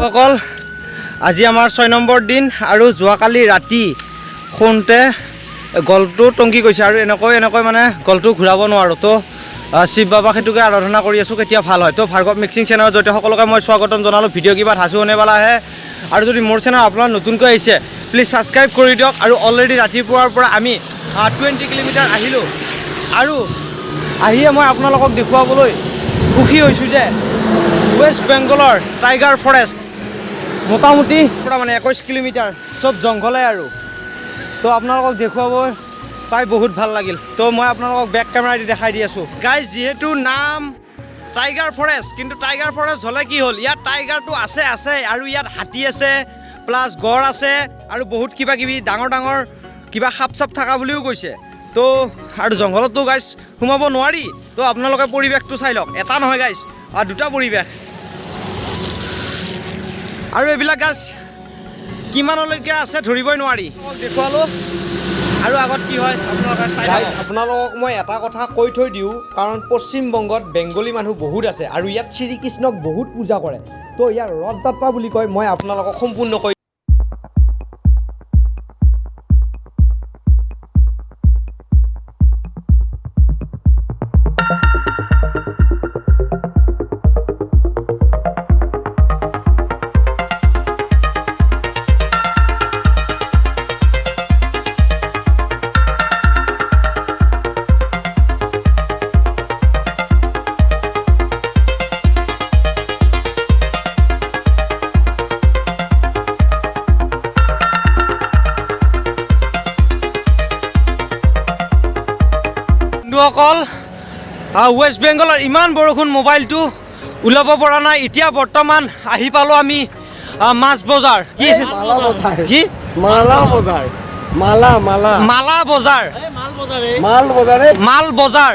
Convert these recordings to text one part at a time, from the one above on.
অকল আজি আমাৰ 6 নম্বৰ দিন আৰু যোৱাকালি ৰাতি শুনতে গলটো টংকি গৈছে আৰু এনেকৈ মানে গলটো ঘূৰাব নোৱাৰোঁ। তো শিৱ বাবাক সেইটোকে আৰাধনা কৰি আছোঁ কেতিয়া ভাল হয়। তো ভাৰ্গৱ মিক্সিং চেনেলৰ জৰিয়তে সকলোকে মই স্বাগতম জনালোঁ। ভিডিঅ' কিবা হাঁচি শুনে পালা আহে আৰু যদি মোৰ চেনেল আপোনাৰ নতুনকৈ আহিছে প্লিজ ছাবস্ক্ৰাইব কৰি দিয়ক। আৰু অলৰেডি ৰাতিপুৱাৰ পৰা আমি 20 কিলোমিটাৰ আহিলোঁ আৰু আহিয়ে মই আপোনালোকক দেখুৱাবলৈ সুখী হৈছোঁ যে ৱেষ্ট বেংগলৰ টাইগাৰ ফৰেষ্ট মোটামুটি পৰা মানে 21 কিলোমিটাৰ চব জংঘলে আৰু তো আপোনালোকক দেখুৱাব পাই বহুত ভাল লাগিল। তো মই আপোনালোকক বেক কেমেৰা দি দেখাই দি আছোঁ গাইজ। যিহেতু নাম টাইগাৰ ফৰেষ্ট, কিন্তু টাইগাৰ ফৰেষ্ট হ'লে কি হ'ল, ইয়াত টাইগাৰটো আছে আৰু ইয়াত হাতী আছে প্লাছ গড় আছে আৰু বহুত কিবা কিবি ডাঙৰ ডাঙৰ কিবা সাপ চাপ থকা বুলিও কৈছে। তো আৰু জংঘলততো গাইজ সোমাব নোৱাৰি। তো আপোনালোকে পৰিৱেশটো চাই লওক, এটা নহয় গাইজ দুটা পৰিৱেশ। আৰু এইবিলাক গাছ কিমানলৈকে আছে ধৰিবই নোৱাৰি। দেখুৱালোঁ আৰু আগত কি হয় আপোনালোকে চাই লওক। আপোনালোকক মই এটা কথা কৈ থৈ দিওঁ, কাৰণ পশ্চিমবংগত বেংগলী মানুহ বহুত আছে আৰু ইয়াত শ্ৰীকৃষ্ণক বহুত পূজা কৰে। তো ইয়াৰ ৰথ যাত্ৰা বুলি কয়। মই আপোনালোকক সম্পূৰ্ণ কৈ অকল ৱেষ্ট বেংগলৰ ইমান বৰষুণ, মোবাইলটো ওলাব পৰা নাই। এতিয়া বৰ্তমান আহি পালোঁ আমি মাছ বজাৰ। কি কি মালা বজাৰ, মাল বজাৰ।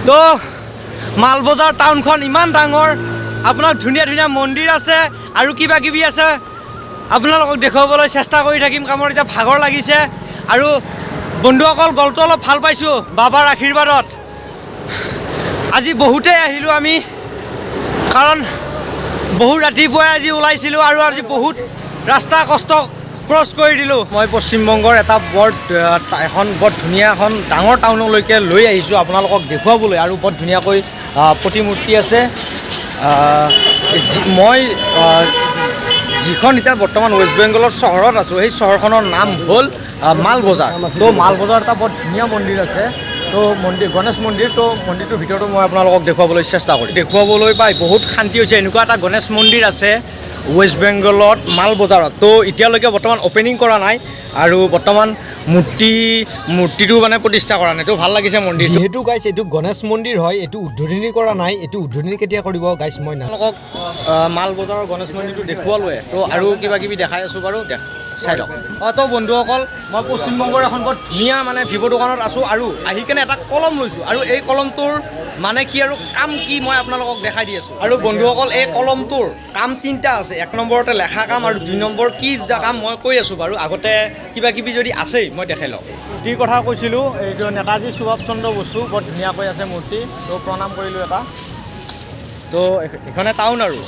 তো মাল বজাৰ টাউনখন ইমান ডাঙৰ, আপোনাৰ ধুনীয়া ধুনীয়া মন্দিৰ আছে আৰু কিবা কিবি আছে। আপোনালোকক দেখুৱাবলৈ চেষ্টা কৰি থাকিম। কামৰ এতিয়া ভাগৰ লাগিছে আৰু বন্ধুসকল গলটো অলপ ভাল পাইছোঁ বাবাৰ আশীৰ্বাদত। আজি বহুতেই আহিলোঁ আমি, কাৰণ বহুত ৰাতিপুৱাই আজি ওলাইছিলোঁ আৰু আজি বহুত ৰাস্তা কষ্ট ক্ৰছ কৰি দিলোঁ। মই পশ্চিমবংগৰ এটা এখন বৰ ধুনীয়া এখন ডাঙৰ টাউনলৈকে লৈ আহিছোঁ আপোনালোকক দেখুৱাবলৈ। আৰু বৰ ধুনীয়াকৈ প্ৰতিমূৰ্তি আছে। মই যিখন এতিয়া বৰ্তমান ৱেষ্ট বেংগলৰ চহৰত আছোঁ, সেই চহৰখনৰ নাম হ'ল মাল বজাৰ। তো মাল বজাৰ এটা বৰ ধুনীয়া মন্দিৰ আছে। তো গণেশ মন্দিৰ। তো মন্দিৰটোৰ ভিতৰতো মই আপোনালোকক দেখুৱাবলৈ চেষ্টা কৰিম। দেখুৱাবলৈ পাই বহুত শান্তি হৈছে। এনেকুৱা এটা গণেশ মন্দিৰ আছে ৱেষ্ট বেংগলত মাল বজাৰত। তো এতিয়ালৈকে বৰ্তমান অ'পেনিং কৰা নাই আৰু বৰ্তমান মূৰ্তিটো মানে প্ৰতিষ্ঠা কৰা নাই। তো ভাল লাগিছে মন্দিৰ। যিহেতু গাইছ এইটো গণেশ মন্দিৰ হয়, এইটো উদ্বোধনী কৰা নাই। এইটো উদ্বোধনী কেতিয়া কৰিব গাইছ মই আপোনালোকক মাল বজাৰৰ গণেশ মন্দিৰটো দেখুৱালোৱে। তো আৰু কিবা কিবি দেখাই আছোঁ বাৰু, চাই লওক। তো বন্ধুসকল মই পশ্চিমবংগৰ এখন বৰ ধুনীয়া মানে ভিভ' দোকানত আছোঁ আৰু আহি কেনে এটা কলম লৈছোঁ। আৰু এই কলমটোৰ মানে কি আৰু কাম কি মই আপোনালোকক দেখাই দি আছোঁ। আৰু বন্ধুসকল এই কলমটোৰ কাম 3টা আছে। 1 নম্বৰতে লেখা কাম আৰু 2 নম্বৰ কি কাম মই কৈ আছোঁ বাৰু। আগতে কিবা কিবি যদি আছেই মই দেখাই লওঁ। মূৰ্তিৰ কথা কৈছিলোঁ, এইটো নেতাজী সুভাষ চন্দ্ৰ বসু বৰ ধুনীয়াকৈ আছে মূৰ্তি। তো প্ৰণাম কৰিলোঁ এটা। তো এইখনে টাউন আৰু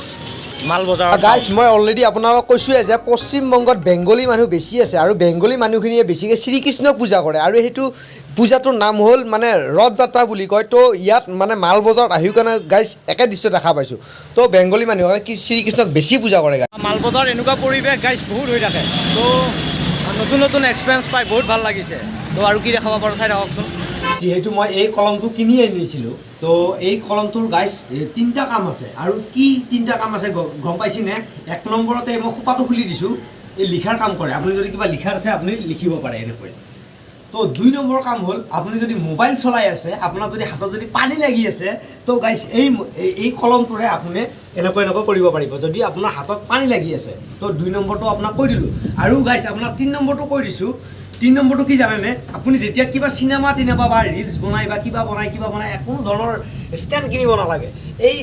মাল বজাৰ। গাইজ মই অলৰেডি আপোনালোকক কৈছোঁৱে যে পশ্চিমবংগত বেংগলী মানুহ বেছি আছে আৰু বেংগলী মানুহখিনিয়ে বেছিকৈ শ্ৰীকৃষ্ণক পূজা কৰে আৰু সেইটো পূজাটোৰ নাম হ'ল মানে ৰথ যাত্ৰা বুলি কয়। তো ইয়াত মানে মাল বজাৰত আহি কাৰণে গাইজ একে দৃশ্য দেখা পাইছোঁ। তো বেংগলী মানুহে কি শ্ৰীকৃষ্ণক বেছি পূজা কৰে। মাল বজাৰ এনেকুৱা পৰিৱেশ গাইজ বহুত হৈ থাকে। তো নতুন নতুন এক্সপিৰিয়েঞ্চ পাই বহুত ভাল লাগিছে। তো আৰু কি দেখাব পাৰোঁ চাই থাককচোন। যিহেতু মই এই কলমটো কিনি আনিছিলোঁ, তো এই কলমটোৰ গাইজ 3টা কাম আছে। আৰু কি 3টা কাম আছে গম পাইছেনে? 1 নম্বৰতে মই খোপাটো খুলি দিছোঁ, এই লিখাৰ কাম কৰে। আপুনি যদি কিবা লিখাৰ আছে আপুনি লিখিব পাৰে এনেকৈ। তো 2 নম্বৰ কাম হ'ল আপুনি যদি মোবাইল চলাই আছে, আপোনাৰ যদি হাতত যদি পানী লাগি আছে, তো গাইজ এই কলমটোৰে আপুনি এনেকৈ কৰিব পাৰিব যদি আপোনাৰ হাতত পানী লাগি আছে। তো 2 নম্বৰটো আপোনাক কৈ দিলোঁ। আৰু গাইজ আপোনাক 3 নম্বৰটো কৈ দিছোঁ। 3 নম্বৰটো কি জানেনে? আপুনি যেতিয়া কিবা চিনেমা বা ৰিলছ বনাই বা কিবা বনাই কোনো ধৰণৰ ষ্টেণ্ড কিনিব নালাগে। এই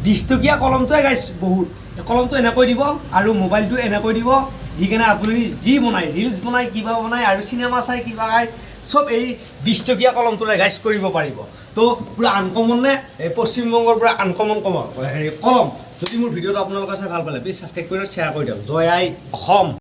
20 টকীয়া কলমটোৱে গাইজ বহুত। কলমটো এনেকৈ দিব আৰু মোবাইলটো এনেকৈ দিব, দি কেনে আপুনি যি বনায় ৰিলছ বনায় কিবা বনায় আৰু চিনেমা চাই কিবা চব এই 20 টকীয়া কলমটোৰে গাইজ কৰিব পাৰিব তো পুৰা আনকমন নে পশ্চিমবংগৰ পৰা আনকমন কলম যদি মোৰ ভিডিঅ'টো আপোনালোকে চাই ভাল পালে প্লিজ ছাবস্ক্ৰাইব কৰি শ্বেয়াৰ কৰি দিয়ক জয় আই অসম